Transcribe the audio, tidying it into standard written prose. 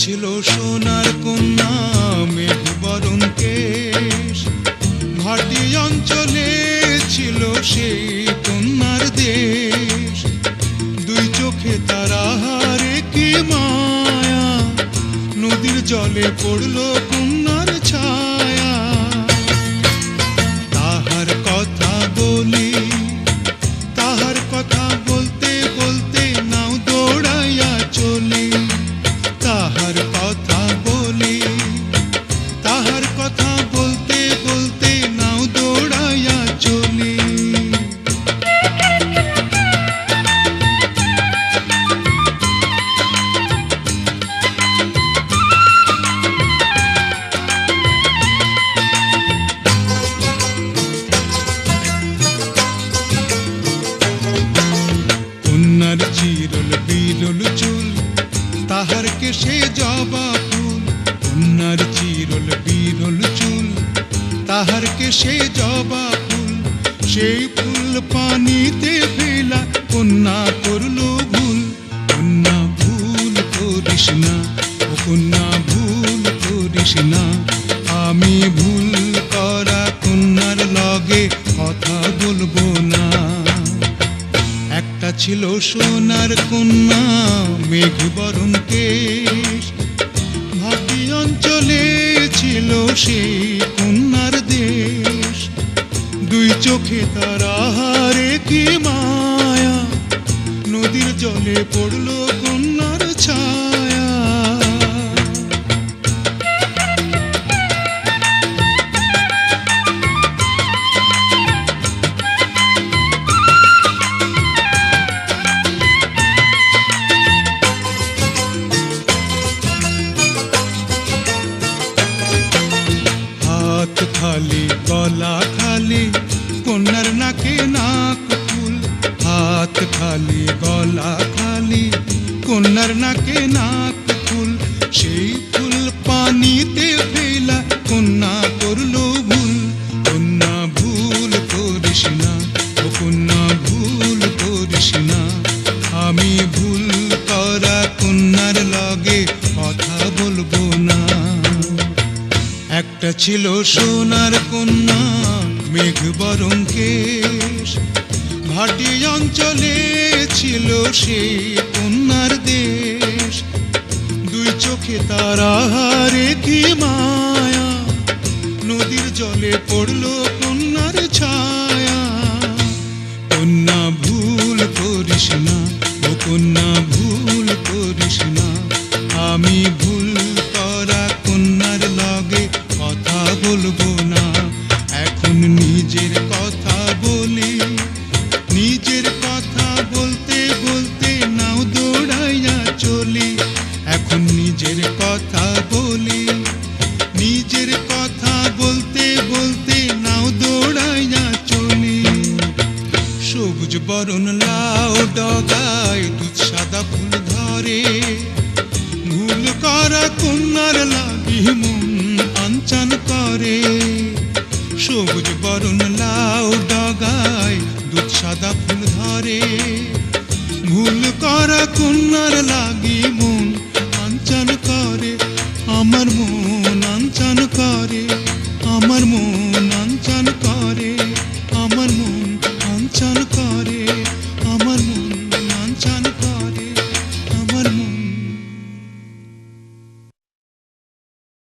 ছিল সোনার কন্যা মেঘ বরণ কেশ, ঘাটি অঞ্চলে ছিল সেই কন্যার দেশ। দুই চোখে তারা হারে কি মায়া, নদীর জলে পড়ল কন্যার ছায়া। তাহার কথা বলি, তাহার কথা বলতে বলতে নাও দৌড়াইয়া চলি। তাহার কথা বলি, তাহার কথা বলতে বলতে নাও দৌড়াইয়া চলি। কন্যার চিরল বিরল চুল, তাহার কেশে জবা ফুল। কন্যার চিরল বিরল চুল, তাহার কেশে জবা ফুল। সেই ফুল পানিতে ফেলা কন্যা করল ভুল। কন্যা ভুল করিস না, ও কন্যা ভুল করিস না। আমি ভুল করা কন্যার লগে কথা বলবো না। একটা ছিল সোনার কন্যা মেঘ বরণ কেশ, ঘাটি অঞ্চলে ছিল সেই কন্যার দেশ। দুই চোখে তারা হারে কি মায়া, নদীর জলে পড়ল কন্যার ছায়া। হাত খালি গলা খালি কন্যার নাকে নাক ফুল। হাত খালি গলা খালি কন্যার নাকে নাক ফুল। সেই ফুল পানিতে ফেলা কন্যা করল ভুল। কন্যা ভুল করিস না, ও কন্যা ভুল করিস না। আমি ভুল করা কন্যার লগে কথা বলবো না। একটা ছিল সোনার কন্যা মেঘ বরণ কেশ, ঘাটি অঞ্চলে ছিল সেই কন্যার দেশ। দুই চোখে তারা হারে কি মায়া, নদীর জলে পড়ল কন্যার ছায়া। কন্যা ভুল করিস না, ও কন্যা ভুল করিস না। আমি ভুল করা কন্যার লগে কথা বলবো না। এখন নিজের কথা বলি, নিজের কথা বলতে বলতে নাও দৌড়াইয়া চলি। এখন নিজের কথা বলি, নিজের কথা বলতে বলতে নাও দৌড়াইয়া চলি। সবুজ বরণ লাউ ডগায় দুধ সাদা ফুল ধরে, ভুল করা কন্যার লাগি মন আনচান করে। সবুজ বরণ লাউ ডগায় দুধ সাদা ফুল ধরে, ভুল করা কন্যার লাগি মন আনচান করে। আমার মন আনচান করে, আমার মন